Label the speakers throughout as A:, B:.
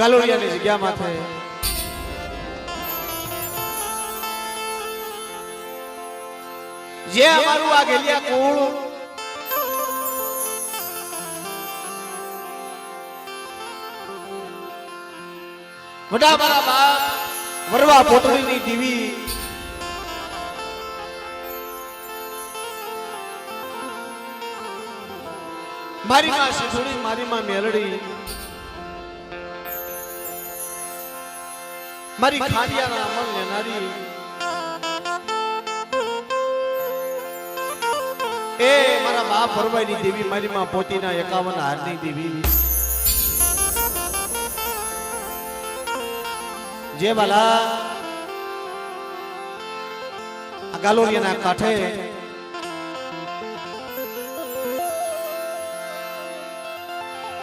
A: ગાલોડિયાની જગ્યા માથે જે અમારું આ ગેલિયા કુળ વડા મારા બાપ વરવા પોતળીની દીવી મારી માં શીથોડી મારી માં મેલડી મારી ખાડિયાના અમલ લેનારી એ મારા બાપ ભરવાઈની દેવી મારી માં પોતીના 51 હારની દેવી જે વાલા ગાલોડિયાના કાંઠે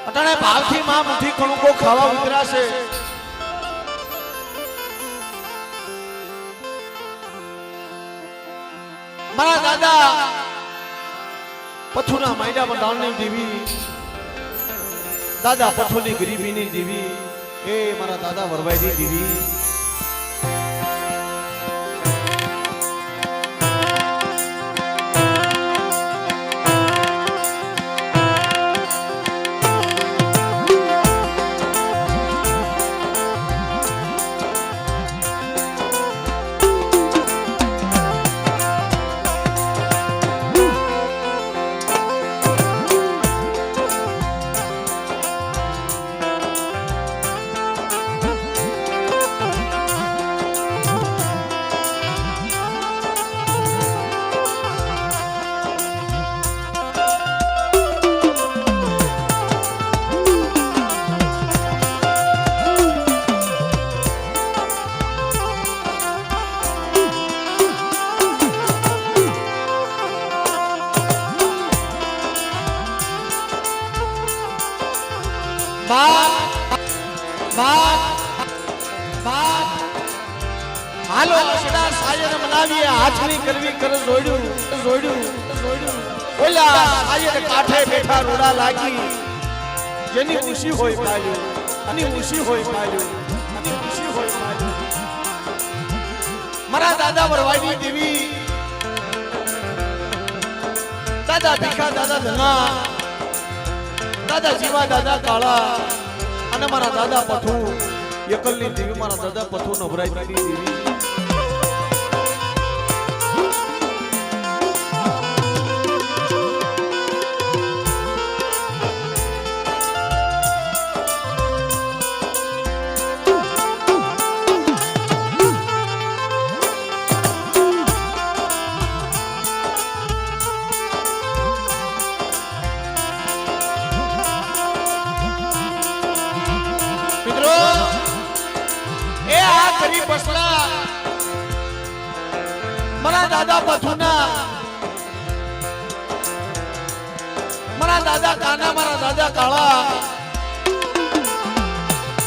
A: અટાણે ભાવથી માં મુઠી કણુકો ખાવા ઉતરાશે મારા દાદા પથુના માયડા મંડાણની દેવી દાદા પથુની ગરીબીની દેવી એ મારા દાદા વરવાઈની દેવી હાલો સડા સાયર મનાવીએ હાથની કરવી કર જોડ્યું ઓલા સાયર કાંઠે બેઠા રોડા લાગી જેની ખુશી હોય પાલ્યું અને ખુશી હોય પાલ્યું અને ખુશી હોય પાલ્યું મારા દાદા વરવાઈની દેવી દાદા ભીખા દાદા ધના દાદા જીવા દાદા કાળા અને મારા દાદા પથુ એકલની દેવી મારા દાદા પથુ નવરાઈની દેવી મારા દાદા પથુના મારા દાદા કાના મારા દાદા કાળા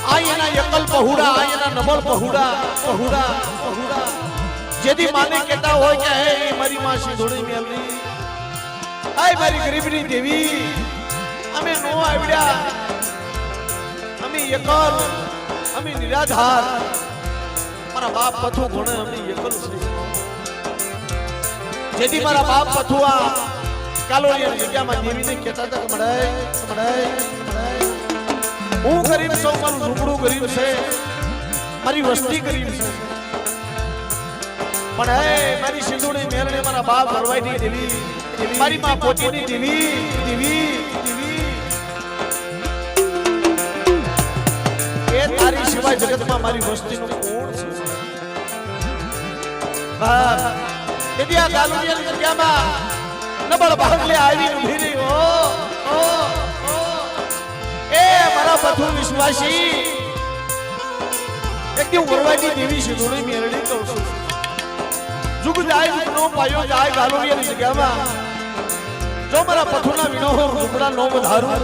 A: આયના એકલ પહુડા આયના નબળ પહુડા જેદી માને કહેતા હોય કે હે મારી માં શીધોડી મેલની આય મારી ગરીબની દેવી અમે નો આવડ્યા અમે એકલ અમે નિરાધાર મારા બાપ પથુ ઘણે અમે એકલ છે જેથી મારા બાપ પથુઆ કાલોડિયાની જગ્યામાં દેવીને કહેતા હતા કે મડાય હું ગરીબ છું મારું ઝૂંપડું ગરીબ છે મારી વસ્તી ગરીબ છે પણ હે મારી સિંધુડી મેલને મારા બાપ ભરવાઈની દેવી મારી માં પોતીની દેવી એ તારી સિવાય જગતમાં મારી વસ્તીનું કોણ છે હા તેથી આ ગાલોડિયાની જગ્યામાં નબળ બાગલે આવી ઊભી રહી એ મારા પથુ વિશ્વાસી એકદમ વરવાઈની દેવી છે થોડી મેરડી કહું છું જુગ જાય નો પાયો જાય ગાલોડિયાની જગ્યામાં જો મારા પથુના વિનો રૂપડા નો વધારું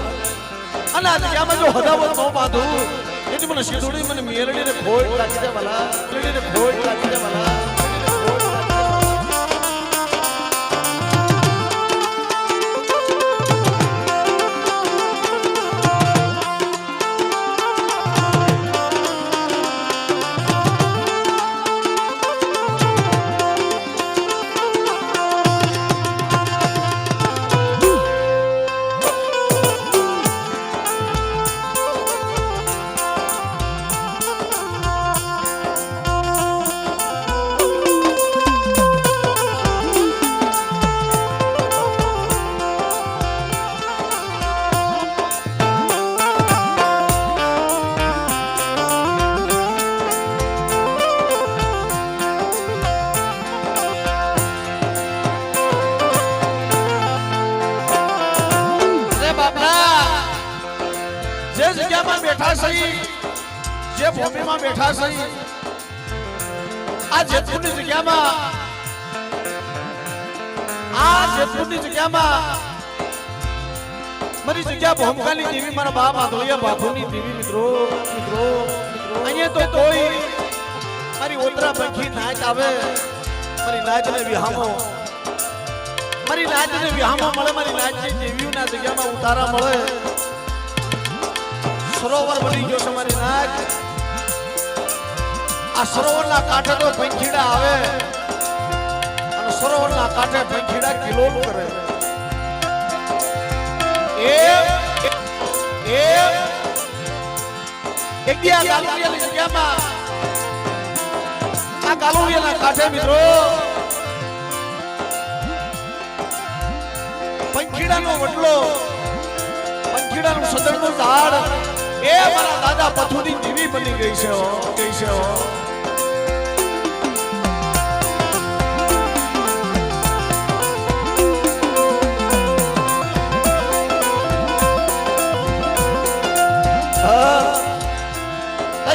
A: અને આ જગ્યામાં જો હદાવત નો બાંધું એથી મને શીધોડી મને મેરડીને ભોજ લાગી દે ભલા મેરડીને ભોજ લાગી દે ભલા ભૂમિમાં બેઠા સહી જે ભૂમિમાં બેઠા સહી આ જેતપુરની જગ્યામાં મારી જગ્યા ભોમકાની દેવી મારા બા માધોયા બાપુની દેવી મિત્રો અહીંયા તો કોઈ મારી ઓતરા પંખી નાચ આવે મારી નાચને વિહામો મળે મારી નાચની દેવીઓના જગ્યામાં ઉતારા મળે સરોવર બની ગયો છે મારી નાચ આ સરોવરના કાંઠે તો પંખીડા આવે અને સરોવરના કાંઠે પંખીડા કિલોલ કરે એક દી આ ગાલુડિયાની જગ્યામાં આ ગાલુડિયાના કાંઠે મિત્રો પંખીડાનો વડલો પંખીડાનું સદરનું ઝાડ એ મારા દાદા પથુની દેવી બની ગઈ છે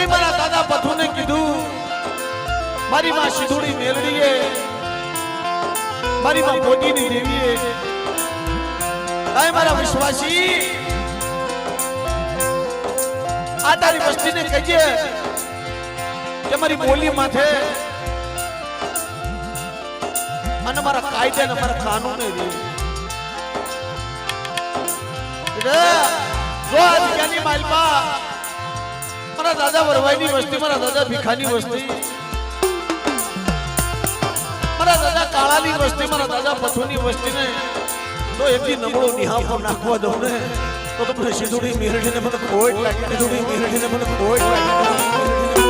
A: મારા દાદા પથુને કીધું મારી માં સિંધુડી મેલડીએ મારી માં મોદીની દેવીએ મારા વિશ્વાસી આ તારી વસ્તીને કહીએ કે મારી બોલી માથે અને મારા કાયદા ને મારા કાનૂને જો આ જગ્યાની માલમાં મારા દાદા વરવાઈની વસ્તી મારા દાદા ભીખાની વસ્તી મારા દાદા કાળાની વસ્તી મારા દાદા પથુની વસ્તીને તો એકથી નબળો નિહાપો નાખવા દઉં ને તો તમને સિંધુડી મેરડીને મને કોઈ લાગે સિંધુડી મેરડીને મને કોઈ લાગે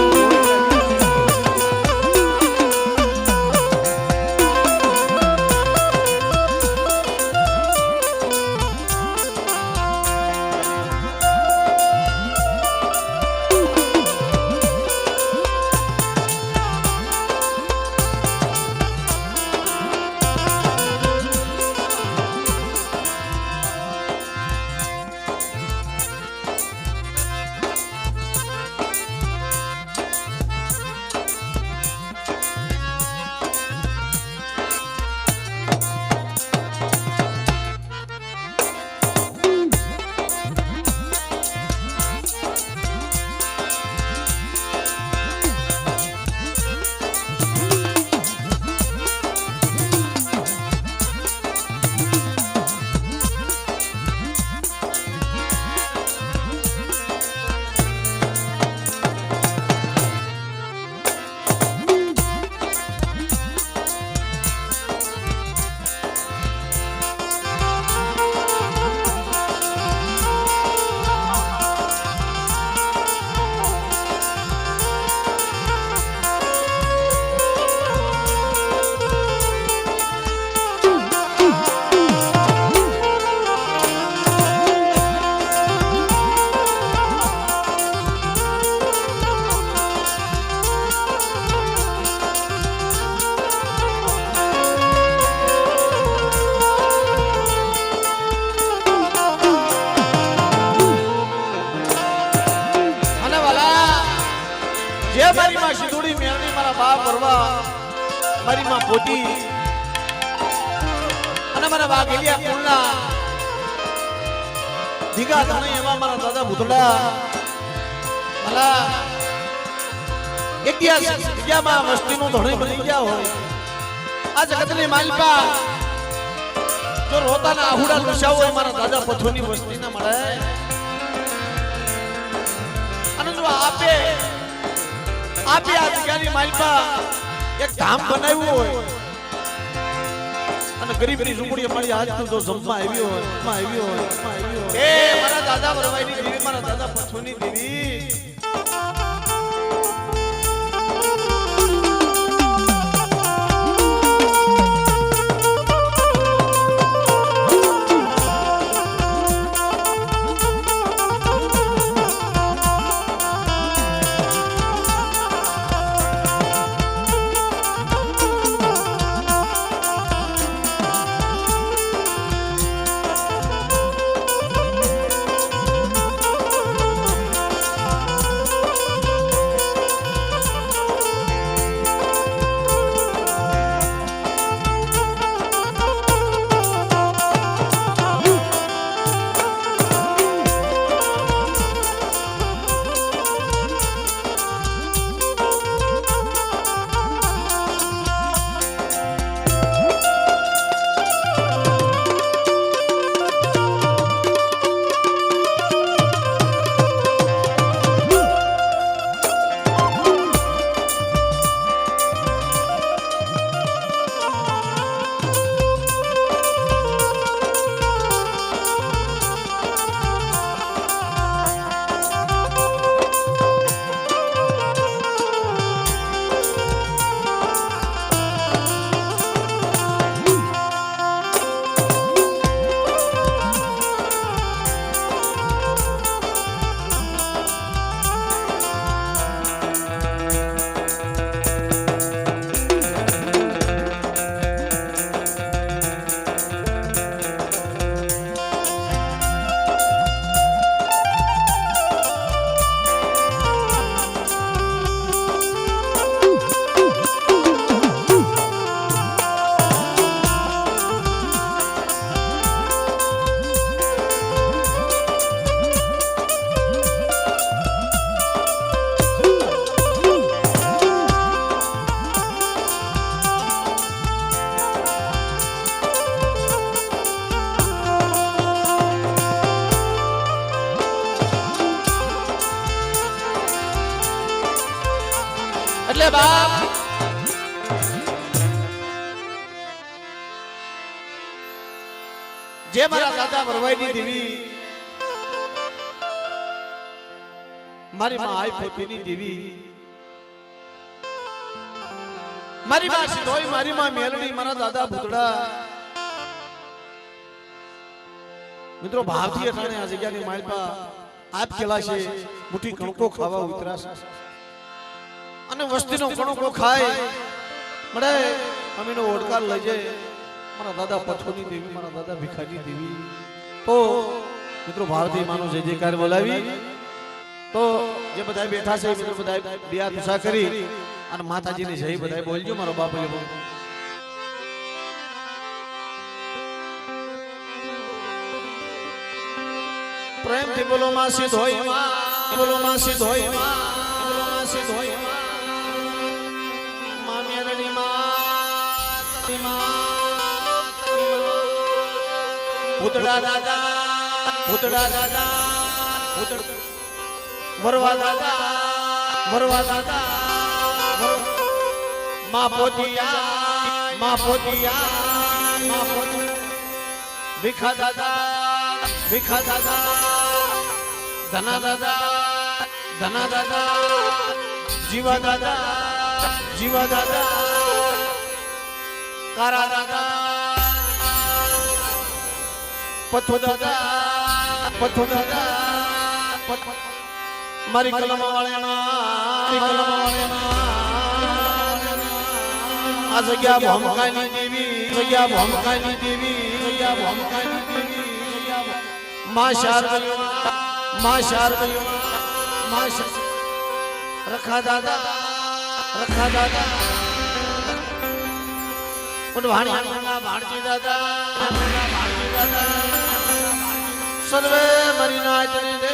A: મારી માં સિંધુડી મેરડી મારા બા પરવા મારી માં પોતી અને મારા બા ગેલિયા કુલના દીગા ધણી એવા મારા દાદા ભૂતડા ભલા ઇતિહાસ જગ્યામાં વસ્તીનું ધણી બની ગયા હોય આ જગતની માલપા જો રોતાના આહુડા લુસાવ હોય મારા દાદા પથોની વસ્તી ના મળે અને જો આપે આ જગ્યાની માલપા એક ધામ બનાવ્યું હોય અને ગરીબની ઝૂંપડી અમારી આજ તો જમવા આવ્યો હોય એ મારા દાદા વરવાઈની દેવી મારા દાદા પથોની દેવી એટલે બાપ જે મારા દાદા વરવાઈની દેવી મારી માં આઈ પોતીની દેવી મારી માં સિધોઈ મારી માં મેલડી મારા દાદા ભૂતડા મિત્રો ભાવથી અટાણે આ જગ્યાની માલપા આપ કેલા છે મુઠ્ઠી કણકો ખાવા ઉતરાશે અને વસ્તીનો કણકો ખાય મળે અમીનો ઓડકાર લઈ જાય મારા દાદા પથોની દેવી મારા દાદા ભિખારી દેવી તો મિત્રો ભાવથી માનો જય જયકાર બોલાવી તો જે બધા બેઠા છે મિત્રો બધા દિયા દુસા કરી અને માતાજીની જય બધા બોલજો મારો બાપ પ્રેમ થી બોલો માં સિધોઈ માં બોલો માં સિધોઈ માં બોલો માં સિધોઈ માં મેરડી માં ભૂતડા દાદા ભૂતડા દાદા વરવા દાદા માં પોતિયા ભીખા દાદા ધના દાદા જીવા દાદા કારા દાદા પથો દાદા મારી કલમ વાળાના આ જગ્યા ભમકાની દેવી માં શારદયો રખા દાદા ભાણજી દાદા સર્વે મરીનાથની દે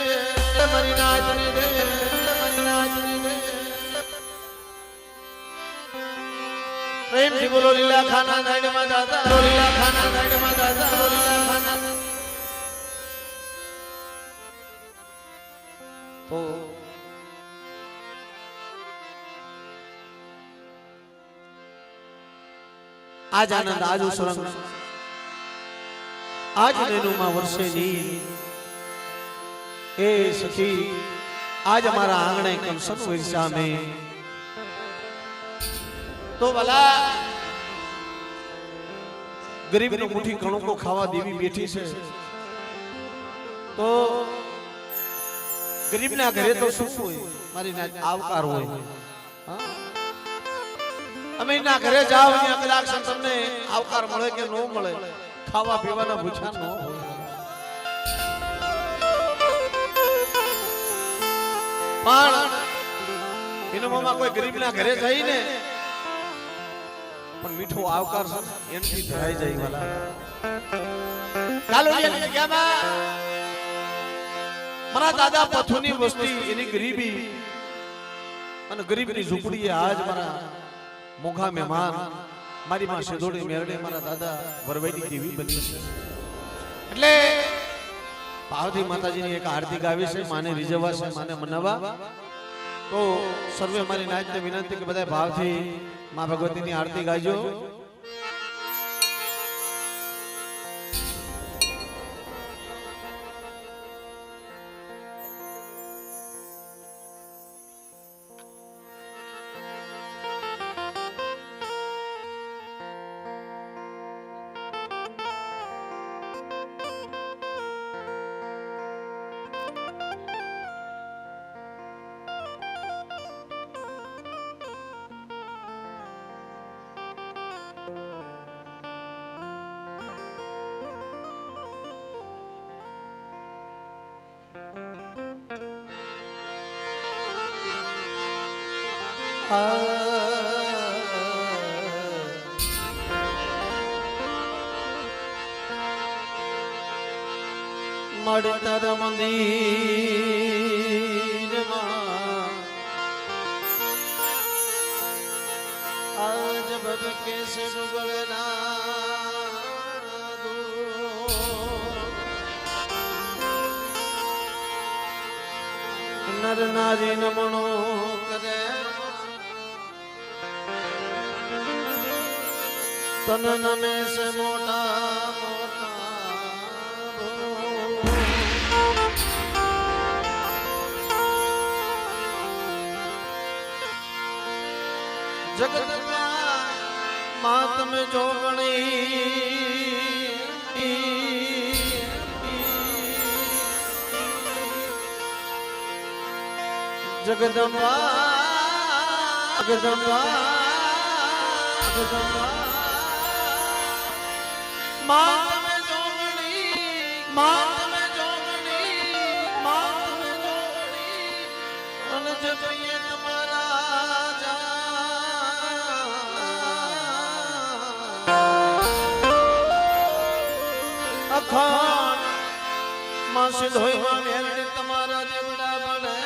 A: પ્રેમ થી બોલો લીલા ખાના નાઈડમાં દાદા તો આજ આનંદ આજ સુરંગ આજ નેનુમાં વર્ષે ની એ સખી આજ અમારા આંગણે કંસન વિરસા में તો ભલા ગરીબ નો મુઠ્ઠી કણકો ખાવા દેવી બેઠી છે તો ગરીબ ના ઘરે તો શું હોય મારી આવકાર હોય અમે ના ઘરે જાવ ત્યાં કદાચ તમને આવકાર મળે કે ન મળે ખાવા પીવાના ભૂખ્યા ન હોય પણ વિનોમાં કોઈ ગરીબ ના ઘરે જઈને પણ મીઠો આવકાર છે એનથી ધરાઈ જાય વાલા કાલોડિયાની જગ્યામાં મારા દાદા પથુની વસ્તી એની ગરીબી અને ગરીબની ઝૂંપડીએ આજ મારા મોઘા મહેમાન મારી માં શેદોડી મેરડે મારા દાદા વરવાઈની દેવી બની છે એટલે પાર્વતી માતાજીની એક આરતી ગાવી છે માને રીઝવવા છે માને મનાવવા તો સર્વે મારી નાચને વિનંતી કે બધા ભાવથી માં ભગવતીની આરતી ગાજો મળતર મંદિરમાં આજ ભટકે છે ડુગળના નર નારી નમણો કરે तन में से मोटा मोटा जगत मात में जोगणी जगदम्बा जगदम्बा जगदम्बा मात में जोगणी मात में जोगणी मात में जोगणी अन जपिए तुम्हारा अखान मां सिंधोई मां मेरड़ी तुम्हारा देवड़ा बने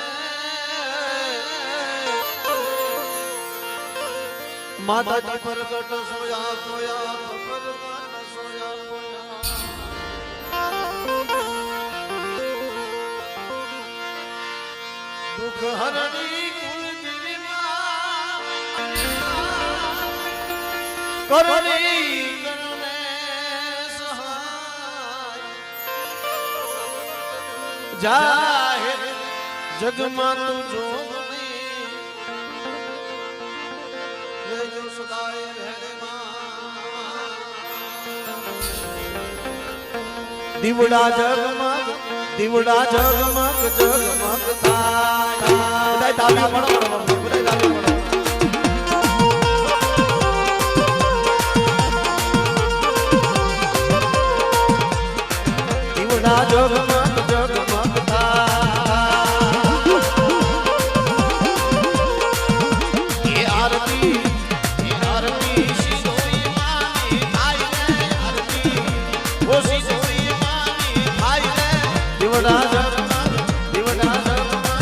A: माता जी प्रकट सोया सोया प्रकट सोया सोया दुख हरणी कुलदेवी मां करणी करने सहाय जाहिर जग मां तू जो દીવડા જગમગ જગમગ થાય બધાય તાળી પાડો બધાય તાળી પાડો દીવડા જગમગ જગમગ થાય એ આરતી સિંધોઈ માની થાય રે આરતી ઓ સિંધોઈ दिवड़ा जगमग दिवड़ा जगमग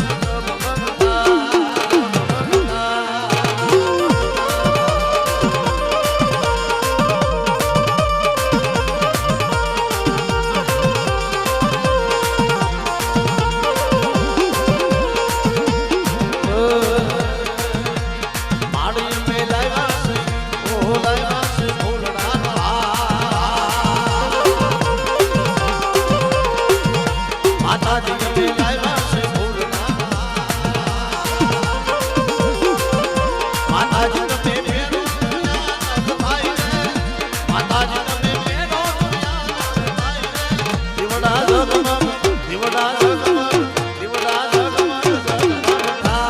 A: माड़ी में लाया से ओ लाया से भोलड़ा माता जी ने लाया से भूलना माता जी ने मेरो भाई ने माता जी ने मेरो भाई ने दिवड़ा जगमग दिवड़ा जगमग दिवड़ा जगमग जगमग था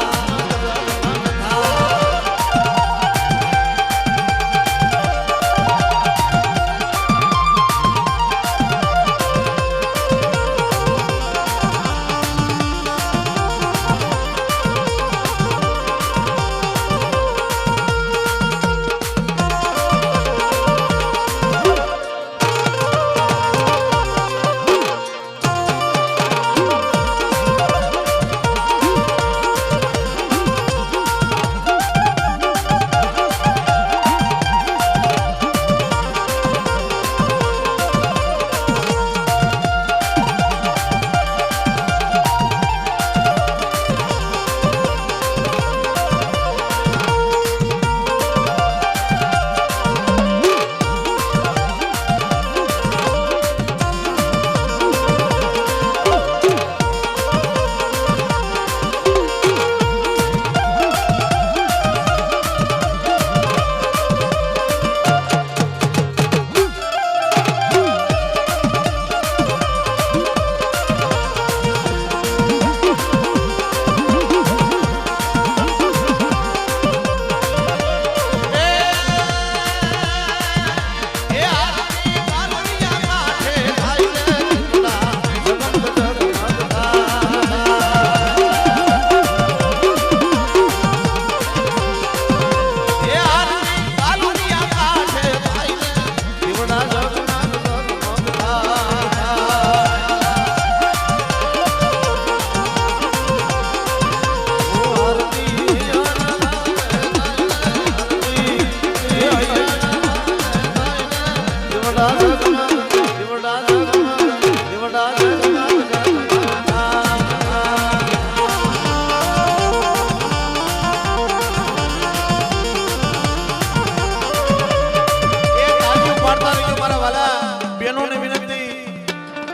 A: બહેનોને વિનંતી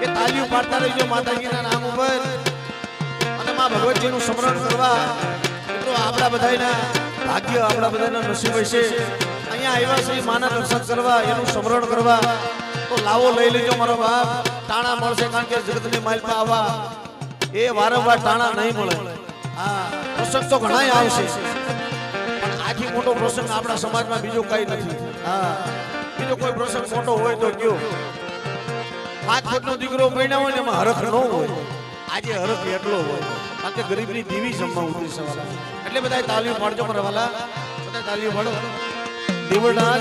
A: કે તાલીઓ પાડતા રહેજો માતાજીના નામ ઉપર અને માં ભગવતીનું સ્મરણ કરવા. મિત્રો આપણા બધાના ભાગ્ય, આપણા બધાના નસીબ હશે અહીંયા આવ્યા છે માના દર્શન કરવા, એનું સ્મરણ કરવા. તો લાવો લઈ લેજો મારો બાપ. ટાણા મળશે કારણ કે જગતની માલપા આવવા એ વારંવાર ટાણા નહીં મળે. હા, પ્રસંગ તો ઘણાય આવશે પણ આથી મોટો પ્રસંગ આપણા સમાજમાં બીજો કઈ નથી. હા, બીજો કોઈ પ્રસંગ મોટો હોય તો કયો? 5 ફૂટનો દીકરો બન્યા હોય ને એમાં હરખ ન હોય. આજે હરખ એટલો હોય કારણ કે ગરીબની દેવી જમવા ઉતરી સવાલા. એટલે બધા તાલીઓ પાડજો મારા વાલા, બધા તાલીઓ પાડો. દીવડા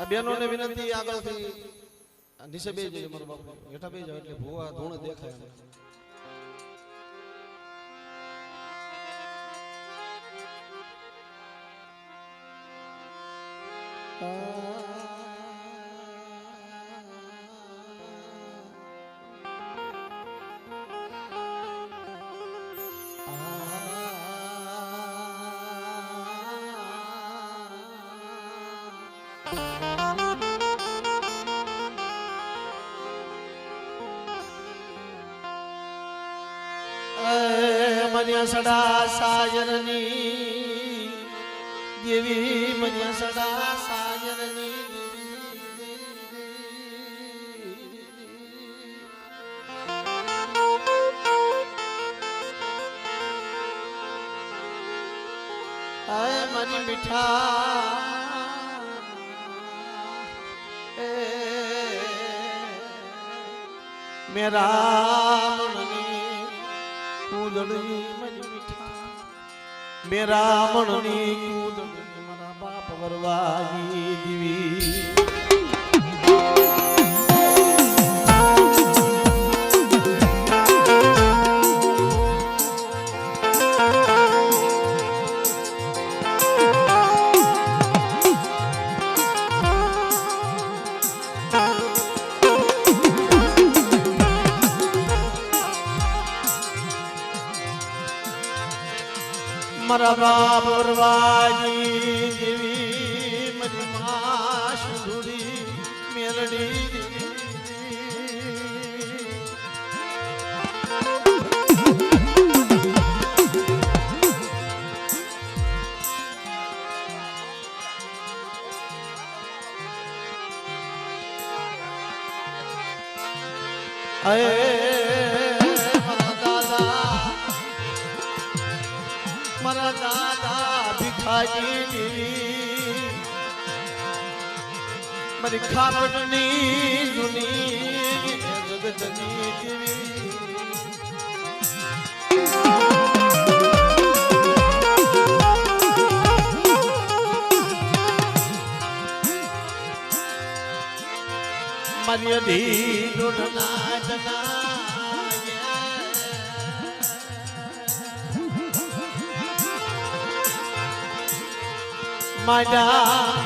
A: બેનોને વિનંતી આગળથી નીચે બે જજો મારો બાપુ હેઠા બે જાવ એટલે ભૂવા ધૂણ દેખાય મન્યા સડા સાજરની દેવી મન્યા સડા સાજરની આય મારી મીઠા મેરા મનની કૂદડી મારી મીઠા મેરા મનની કૂદડી મારા બાપ વરવાજી દીવી મારા બાપ વરવાજી દેવી મારી માં સુધુરી મેલડી મારા દાદા ભીખાજી દેવી મારી ખાપટની જૂની જગતની દેવી મારી અઢી દોઢના જના માજા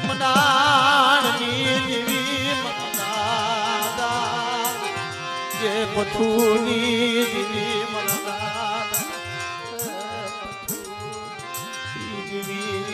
A: મનાણની દેવી મનદાદા જે પથુની દેવી મનદાદા દેવી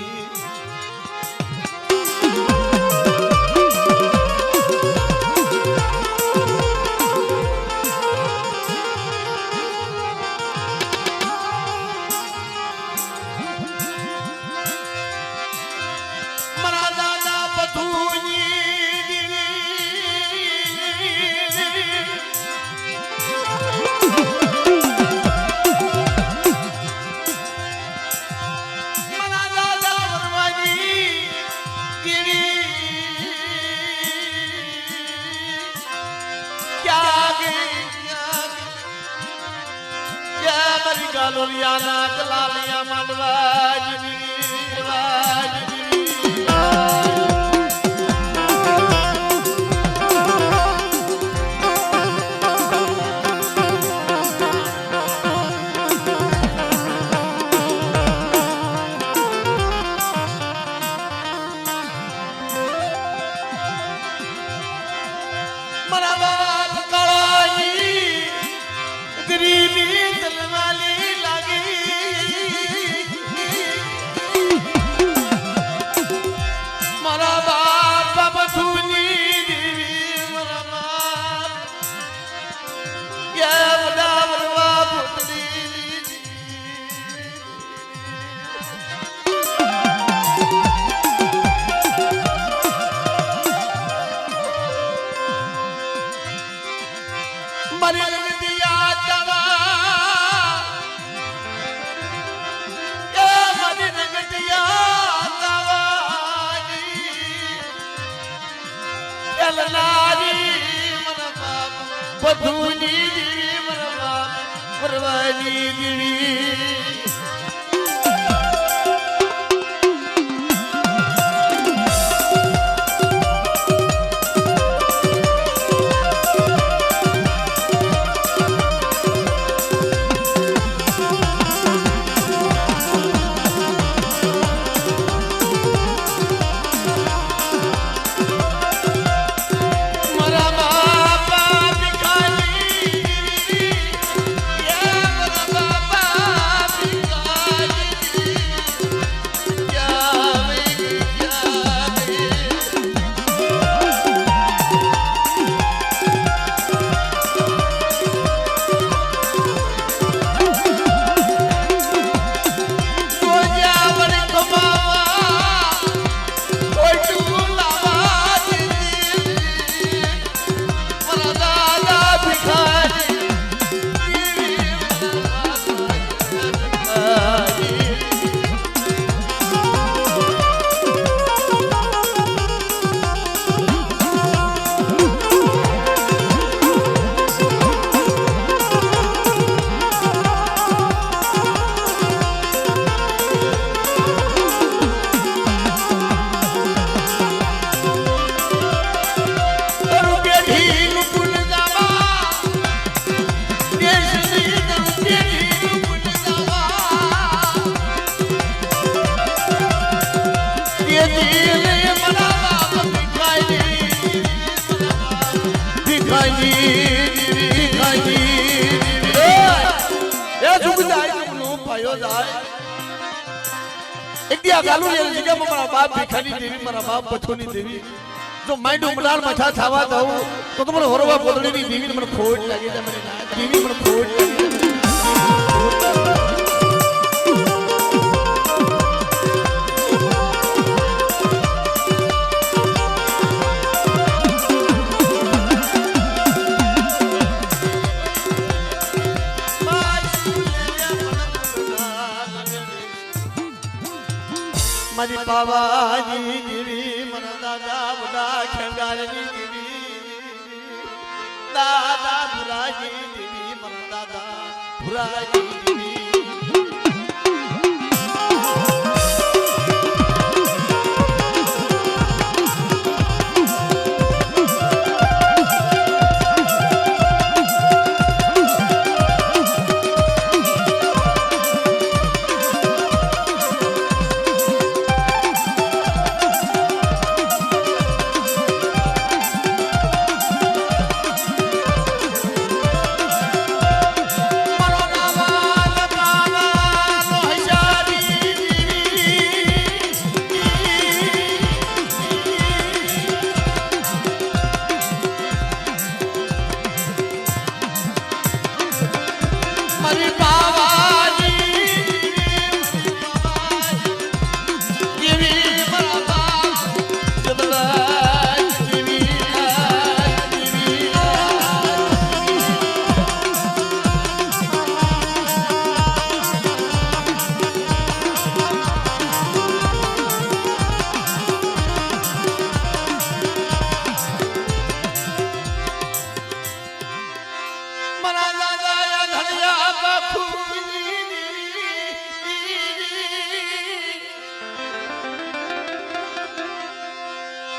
A: ગાલોલિયાના ગલાલિયા માંડવા મારા બાપ કાળાની ગરીબી તલવાલી મારા બાપ બથુની દેવી મારા બાપ યા વડા વરવા પુતળી મારી લગતિયા જવા યા મારી લગતિયા નારી મન બાપ બધુની દેવી મન બાપ પરવાની દેવી મારા બાપ ભીખાની દેવી મારા બાપ બથોની દેવી જો માઇન્ડ ઉમલાલ મઠા થવા દઉં તો તમારે હોરવા બોદડીની દેવી મને ખોટ લાગી જાય મને દેવી મને ખોટ લાગી મારી પાવાની દેવી મારા દાદા વડા ખેંગારની દેવી દાદા ભુરાજી દેવી મારા દાદા ભુરાજી દેવી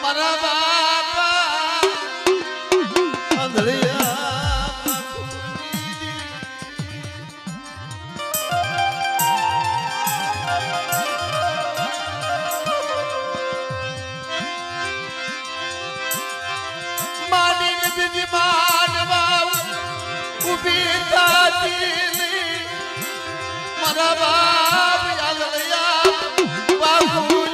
A: મારા બાપા અંધળિયા માની બીજી માનવા ઉભી થાતી મારા બાપ અંધળિયા બાપુ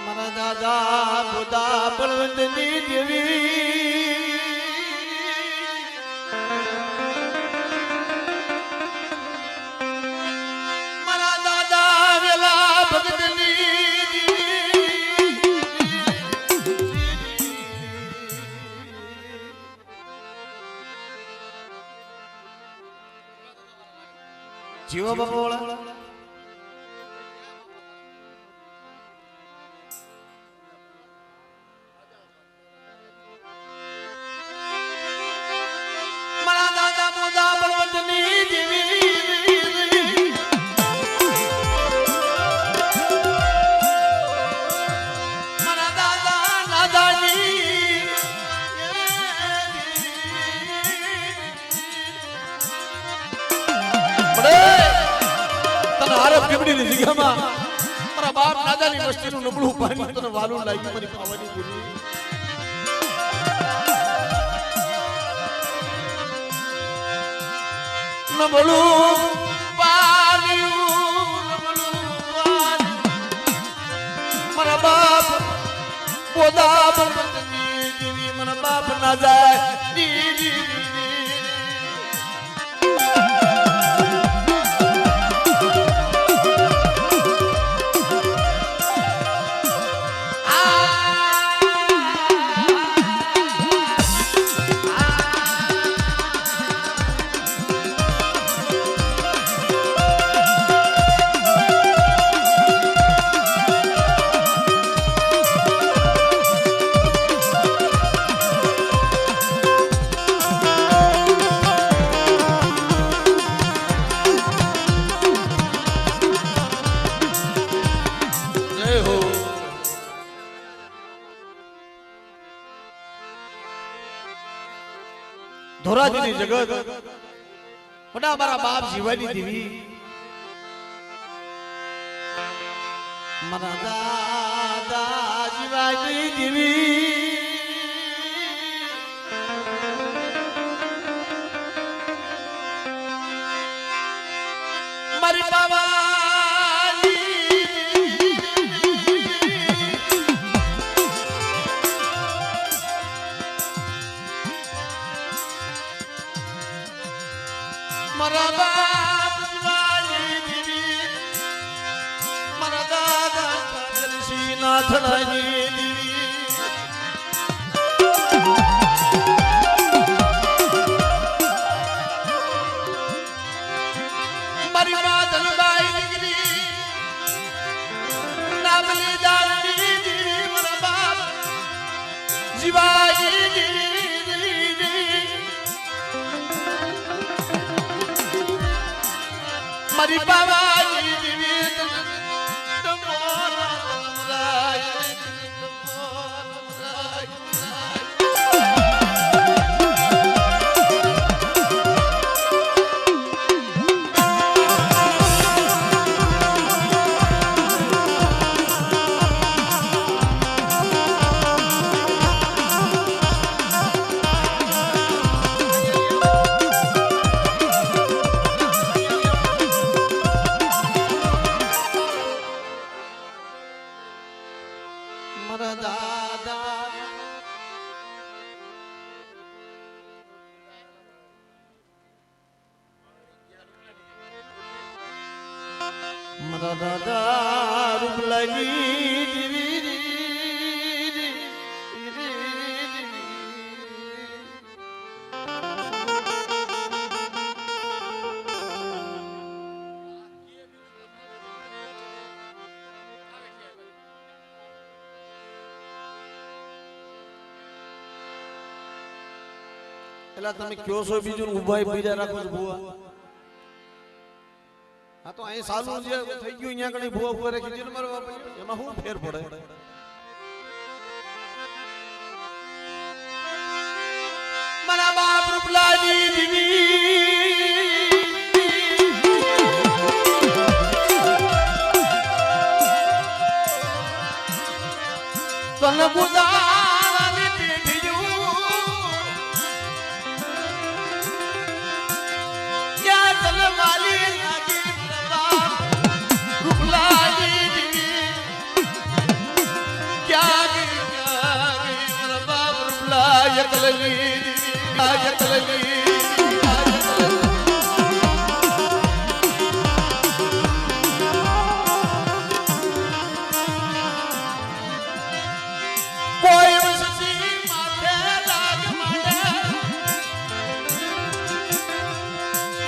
A: મારા દાદા બુદા બળવંતની દેવી મારા દાદા વેલા ભગતની જીવો બાપા જગ્યામાં મારા બાપ દાદાની વસ્તીનું નબળું પાણી તને વાલું લાગ્યું મારી પાવાની દેવી નબળું પાણી મારા બાપ પોદા બળવંતની દેવી મારા બાપ ના જાય ધોરાજીની જગત મોટા મારા બાપ જીવાની દેવી મારા દાદા જીવાની દેવી મારી બાબા મારા બાપ જીવાની દેવી મારા દાદા નાથડાની દેવી મારી મા ધનબાઈ દીકરી નામલી દારની દેવી મારા બાપ જીવાની દેવી મારી બાબાજી દેવી મારા દાદા મારા દાદા રૂપલાની દેવી એલા તમે કયો છો બીજું ઉભા બીજા રાખો છો ભુવા હા તો અહીં સાલું જે થઈ ગયું અહીંયા કણી ભુવા ભુવા રાખી દીધું મારો બાપ એમાં શું ફેર પડે મારા બાપ રૂપલાની દેવી તને ગુદાની પેઢીયું ક્યાં તને માલી લાગી રૂપલાની દેવી ક્યાં ગઈ મારા બાપ રૂપલા યકલની યકલની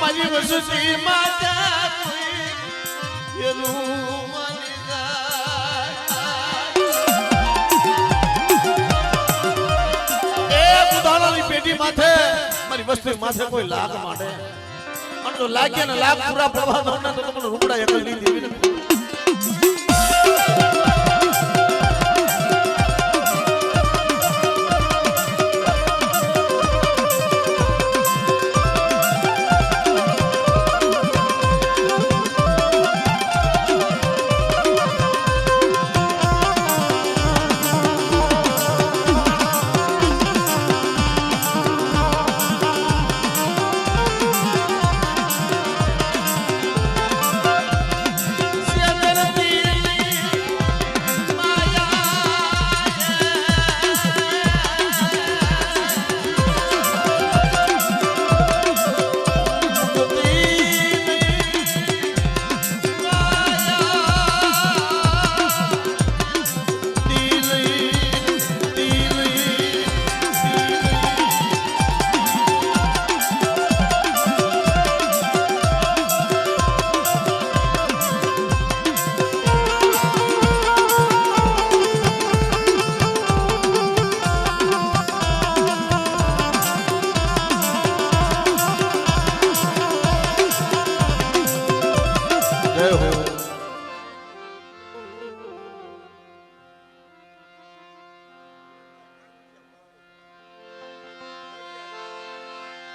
A: મારી વસતી માતા કોઈ એનું માની જાય એ બુધાણાની પેટી માથે મારી વસ્તી માથે કોઈ લાગ માંડે અને જો લાગે ને લાગ પૂરા પ્રવાહ દોડને તો તમને રૂપડા એકલ ની દેવી ને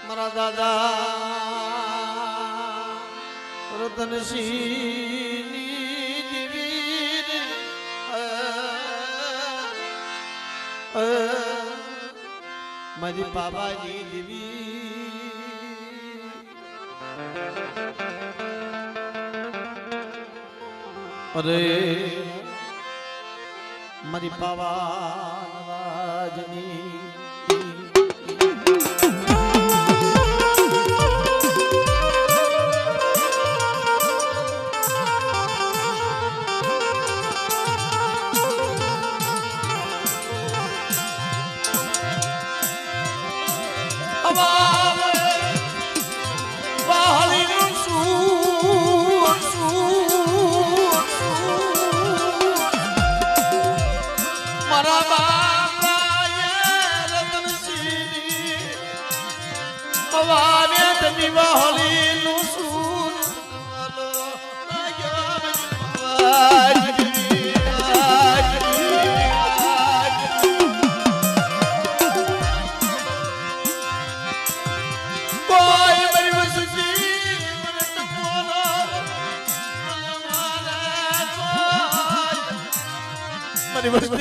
A: મારા દાદા રતનસિંહની દેવી રે, મારી બાબાની દેવી અરે મારી પાવા રાજની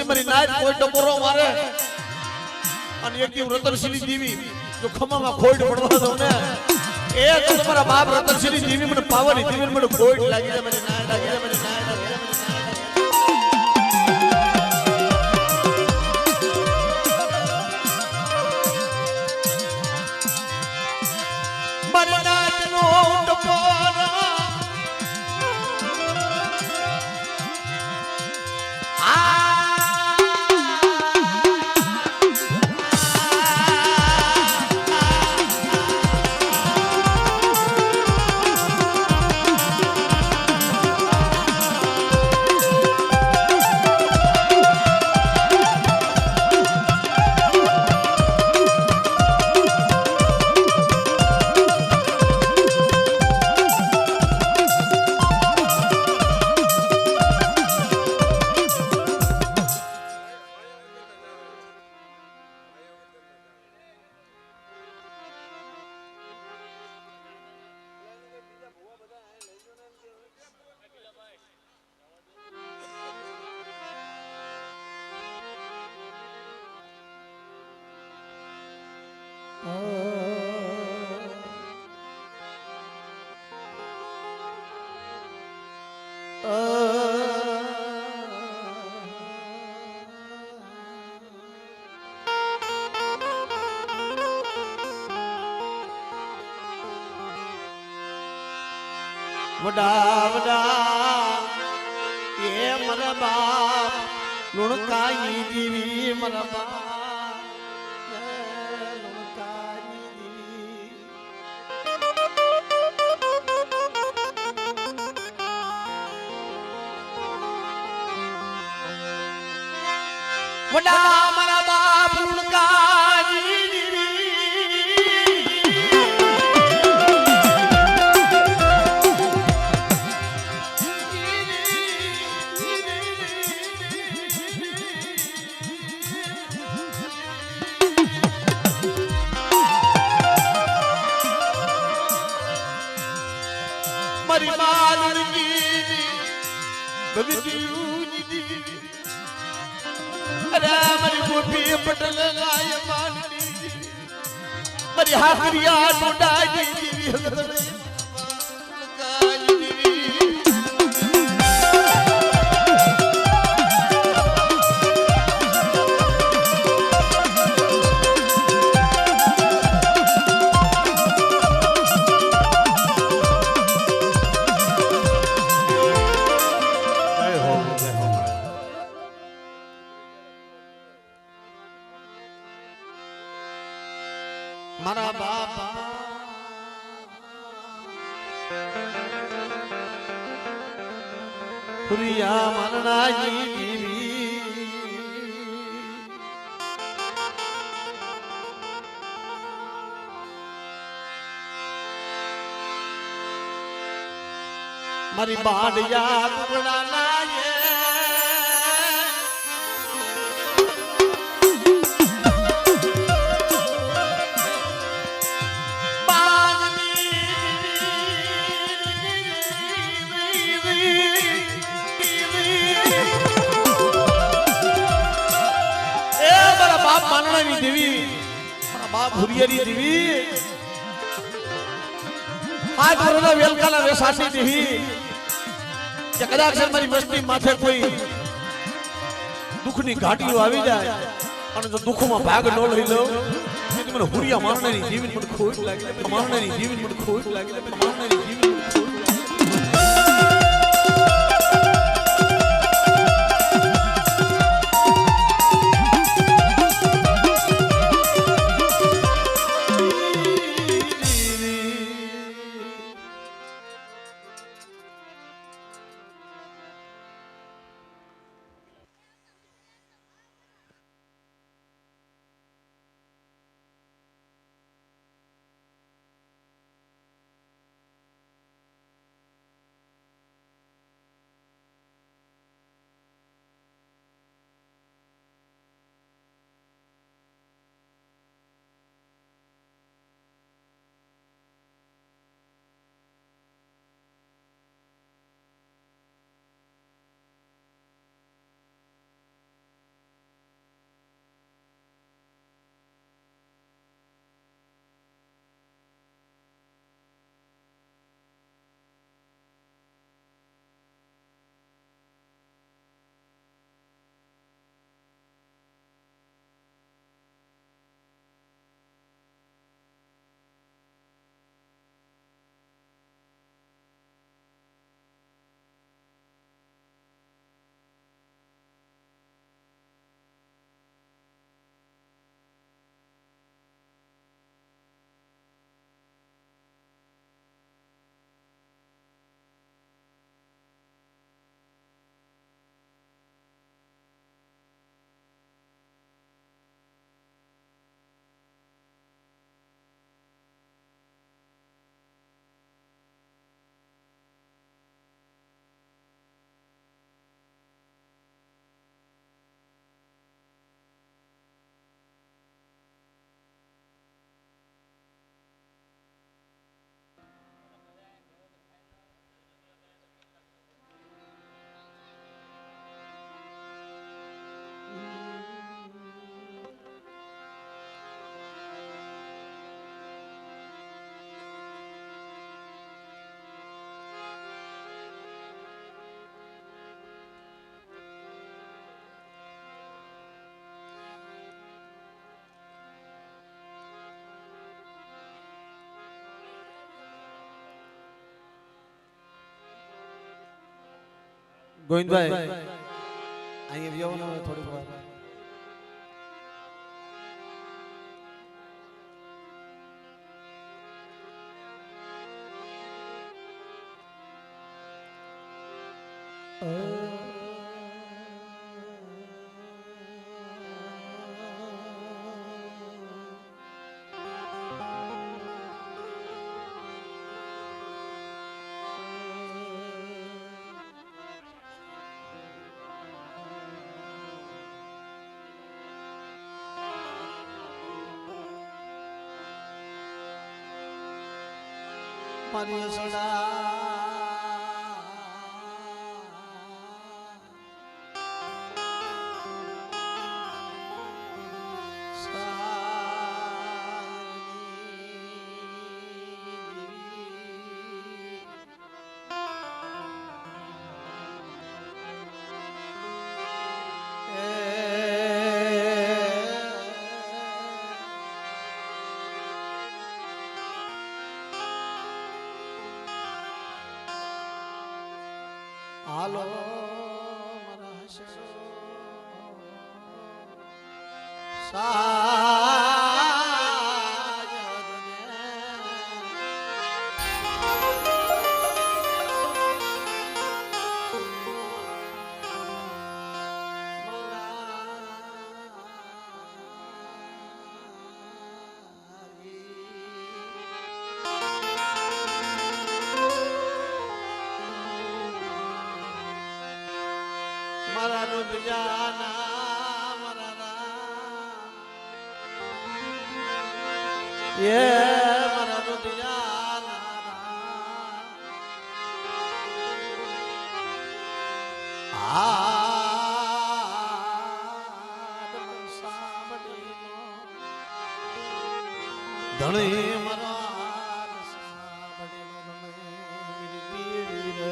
A: મારી નાચ કોઈ ટપોરો મારે અને એક દી રતનસિંહ દેવી જો ખમામાં ખોટ પડવા દો ને એ તો તમારા બાપ રતનસિંહ દેવી મને પાવાની દેવી મને ખોટ લાગી જાય મને નાચ લાગી જાય મને નાચ લાગી જાય મારી નાચનો ટપોરો વડા વડા એ મારા બાપ લુણકાઈ દેવી મારા બાપ લુણકાઈ દેવી વડા મારા બાપ લુણકાઈ મારી માલની ભગતી અરે મારી ગોપી પટલ લાય માલની મારી હાકરિયા ટોડાજી દેવી મારા બાપા પુરિયા મરણાજી દેવી મારી બાડિયા કુકડા લાગે આનણાની દેવી મારા બાપ ભુરિયાની દેવી આજ વરના વેલકાના વેસાસી દેવી કે કદાચ મારી વસ્તી માથે કોઈ દુઃખની ઘાટીઓ આવી જાય અને જો દુઃખમાં ભાગ ન લઈ લો તો મને હુરિયા મારનારી જીવન મને ખોટ લાગે મારનારી જીવન મને ખોટ લાગે મારનારી જીવન મને ખોટ ગોવિંદભાઈ અહીંયા આવવાનું થોડીક વાર મારી સડા હાલો મારા હસડો મારા રુદિયાના મારા એ મારા રુદિયાના આ સાંભળી ધણે મારા બડેલો ધણે પીડી રે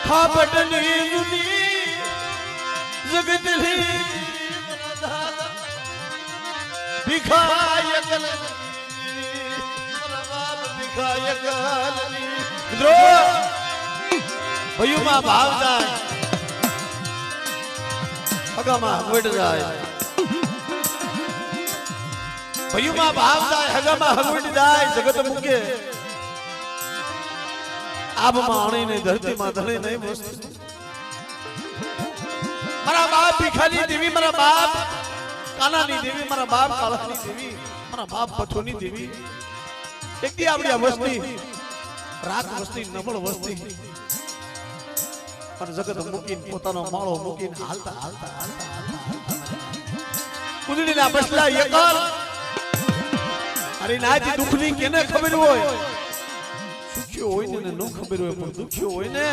A: खाबटली जुनी जगतली भिखायक भिखायक મિત્રો ભયુમાં ભાવ જાય હગામાં હગવડ જાય ભયુમાં ભાવ જાય હગામાં હગવડ જાય જગત મુકે આબમાં આણી નહીં ધરતીમાં ધણી નહીં વસ્તુ મારા બાપ ભિખારી દેવી મારા બાપ કાનાની દેવી મારા બાપ કાળાની દેવી મારા બાપ પથોની દેવી એકદી આપણી આ વસ્તી રાત વસ્તી નબળ વસ્તી પણ જગત મૂકીને પોતાનો માળો મૂકીને હાલતા હાલતા કુદડીના બસલા એકલ અરે નાજી દુખની કેને ખબર હોય સુખ્યો હોય ને ન ખબર હોય પણ દુખ્યો હોય ને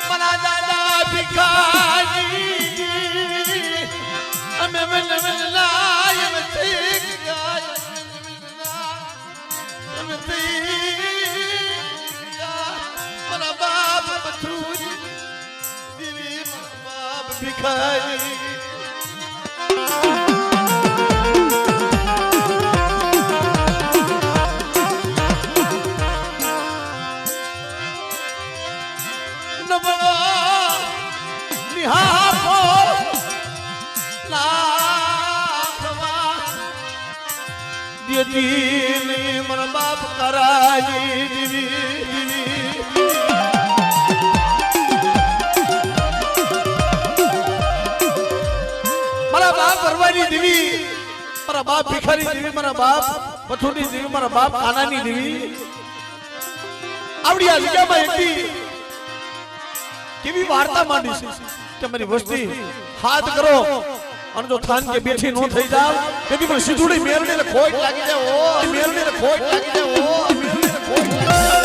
A: મના દાદા ભિખારી અમે મનલાય મતીક ગાય મના બાપ પથુરી દેવી મના બાપ ભિખારી મારા બાપ કરાજી મારા બાપ પરવાની દેવી મારા બાપ ભિખારી દેવી મારા બાપ પથુની દેવી મારા બાપ કાનાની દેવી આવડી આ જગ્યામાં એકથી કેવી વાર્તા માંડી છે કે મારી વસ્તી હાથ કરો અને જો થાન કે બેઠી નો થઈ જાવ તેથી પણ સીધુડી મેરડીને ખોટ લાગી જાય ઓ મેરડીને ખોટ લાગી જાય ઓ મેરડીને ખોટ લાગી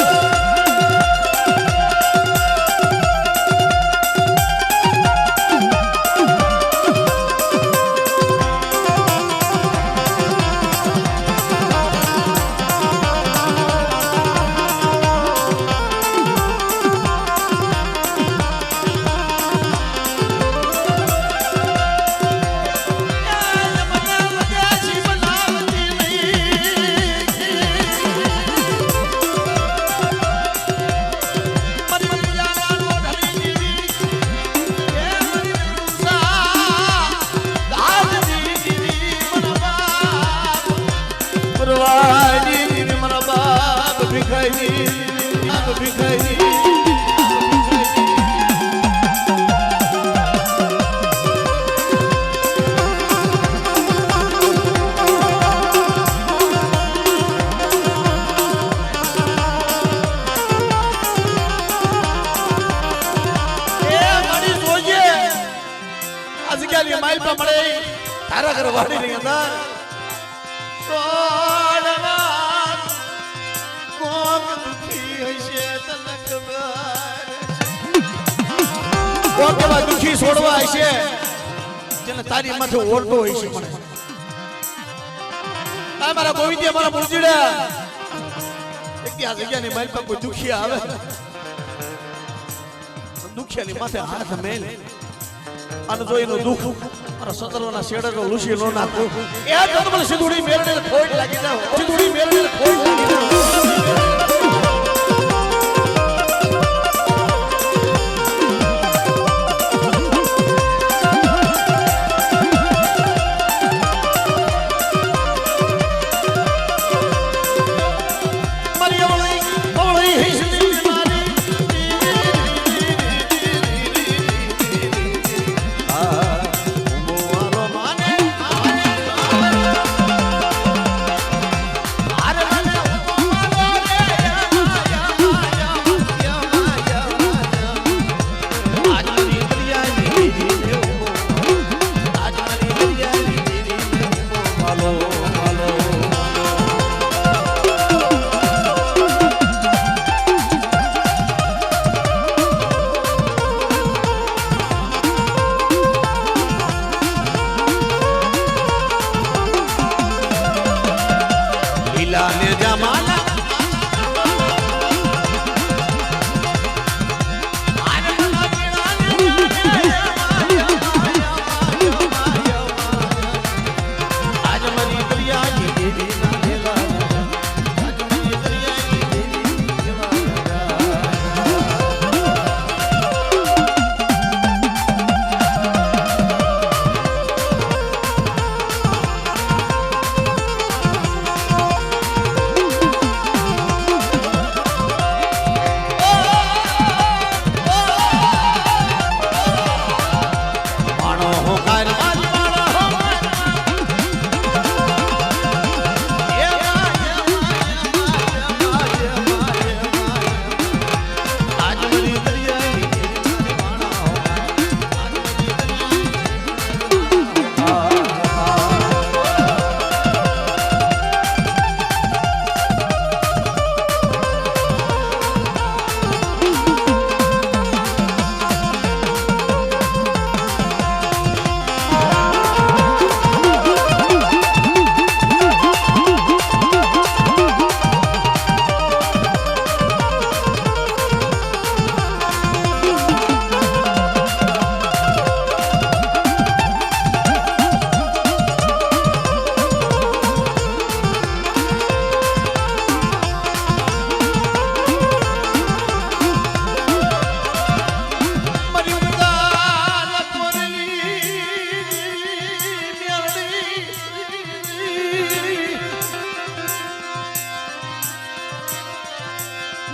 A: તારા ઘર વાડીની અંદર સોડવા કોક દુખી હશે તને ખબર કોક એવા દુખી છોડવા હશે જેને તારી માથે ઓરતો હોય છે મને આ મારા ગોવિંદિયા મારા મુરજીડા એક આ જગ્યાની મારી પાસે કોઈ દુખિયા આવે દુખિયાની માથે હાથ મેલ અને જો એનું દુઃખ મારા સતરવાના શેડરો લૂસી નો નાખું એ તો મને સિંધુડી મેરડે ખોટ લાગી જાવ સિંધુડી મેરડે ખોટ લાગી જાવ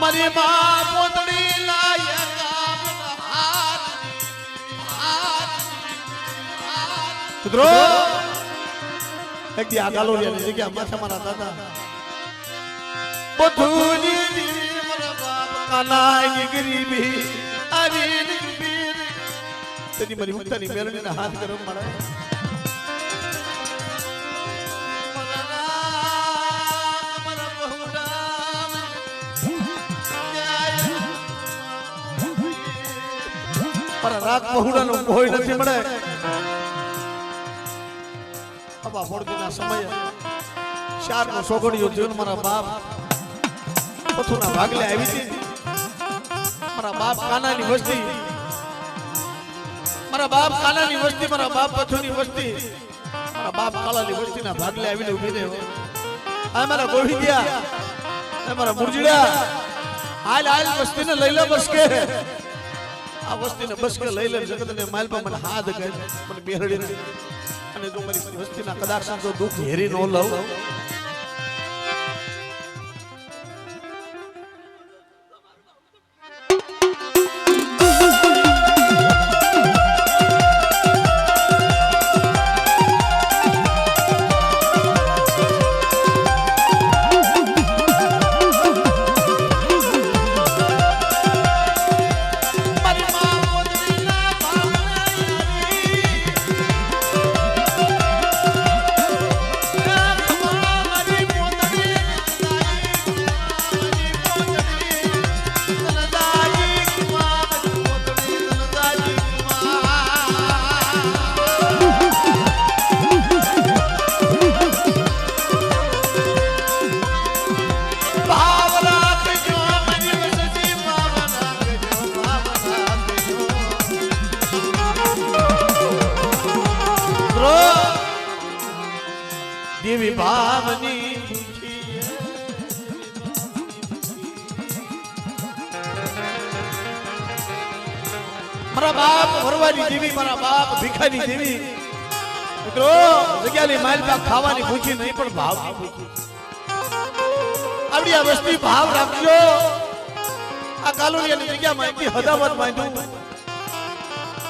A: મારી માં પોતડી મિત્રો એક દી આ ગાલોરિયાની જગ્યા માથા મારા દાદા બધુની મારા બાપ કાનાની ગરીબી આરી ગરીબી તેની મારી મુક્તાની મેલડીના હાથ ગરમ મારા રાત બહુડાનો કોઈ નથી મળે અબા ફોડતીના સમયે ચારનો સોગડીયો થયો મારા બાપ પથુના ભાગલે આવી હતી મારા બાપ કાનાની વસ્તી મારા બાપ કાનાની વસ્તી મારા બાપ પથુની વસ્તી મારા બાપ કાલાની વસ્તીના ભાગલે આવીને ઊભી રહે આ મારા ગોવિંદિયા આ મારા મુરજીડા હાલ હાલ વસ્તીને લઈ લે બસ કે આ વસ્તીને બસ કે લઈ લે જગતને માલપા મને હાથ ગઈ મને બેહડી અને જો મારી વસ્તીના કદાચ જો દુઃખ હેરી ન લઉં દેવી ભાવની મારા બાપ વરવાની દેવી, મારા બાપ ભીખાની દેવી. મિત્રો જગ્યાની માલ પાક ખાવાની ભૂખી નહીં પણ ભાવની ભૂખી. આવડી આ વસ્તી ભાવ રાખજો. આ કાલોડિયાની જગ્યામાં એટલી હદાવત માંડ્યું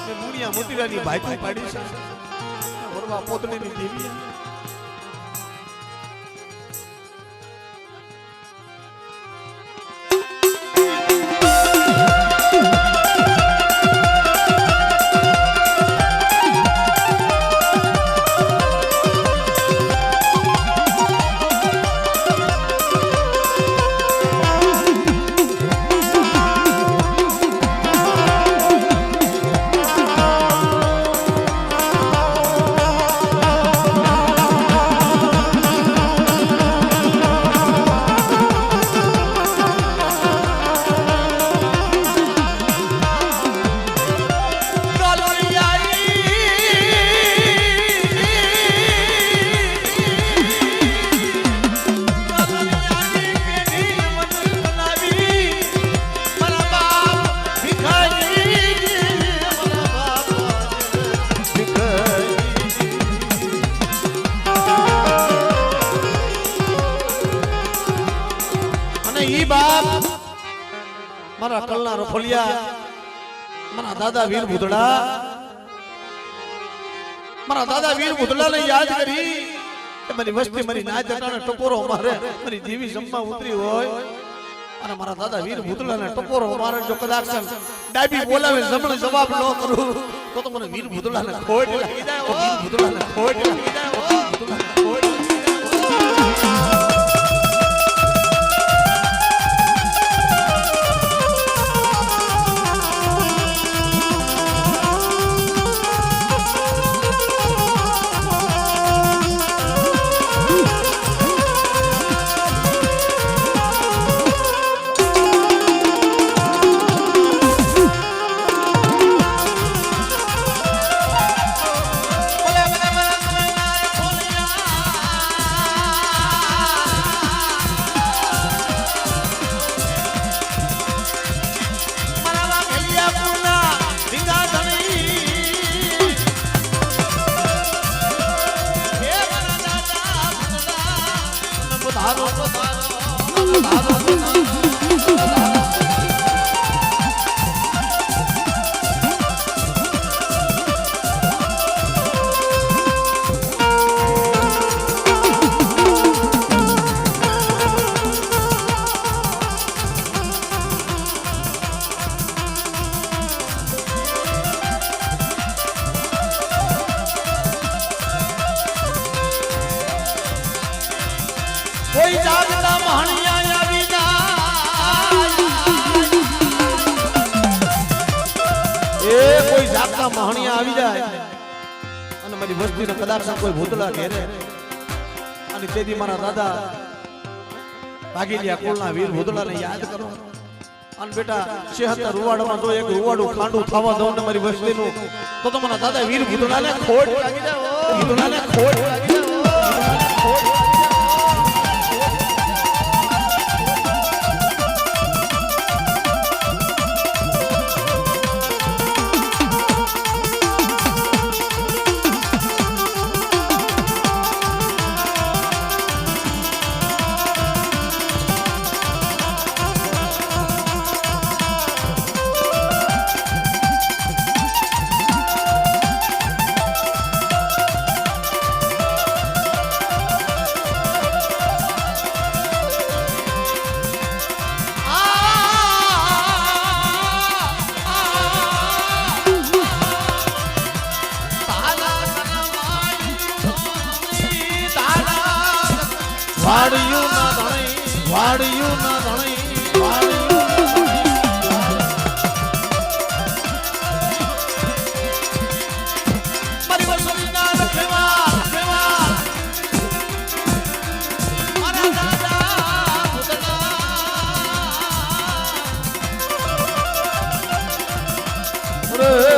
A: ને મુનિયા મોતીરાની ભાઈતું પાડી છે. વરવા પોતણીની દેવી મારા કલના રફલિયા, મારા દાદા વીર ભૂતડા, મારા દાદા વીર ભૂતડાને યાદ કરી કે મારી વસ્તી મારી ના જટાને ટકોરો મારે, મારી દેવી જમવા ઉતરી હોય અને મારા દાદા વીર ભૂતડાને ટકોરો મારે જો કદાચ ડાબી બોલાવે જમણે જવાબ ન કરું તો મને વીર ભૂતડાને ખોટ લાગી જાય. વીર ભૂતડાને ખોટ લાગી જાય. ભૂતડાને ખોટ કોઈ જાગતા મહણિયા આવી જાય, એ કોઈ જાગતા મહણિયા આવી જાય અને મારી વસ્તીને કદાચ કોઈ ભૂતલા ઘેરે અને તેથી મારા દાદા ભાગીલિયા કુળના વીર ભૂતલાને યાદ કરો અને બેટા 76 રૂવાડામાં જો એક રૂવાડું ખાંડું થવા દઉં ને મારી વસ્તીનું તો મારા દાદા વીર ભૂતલાને ખોટ લાગી જાય. ભૂતલાને ખોટ લાગી જાય. વાડિયું ના ધણી, વાડિયું ના ધણી, વાડિયું ના ધણી. મારી વસુલીના રખેવા, રખેવા. મારા દાદા ભૂતના. અરે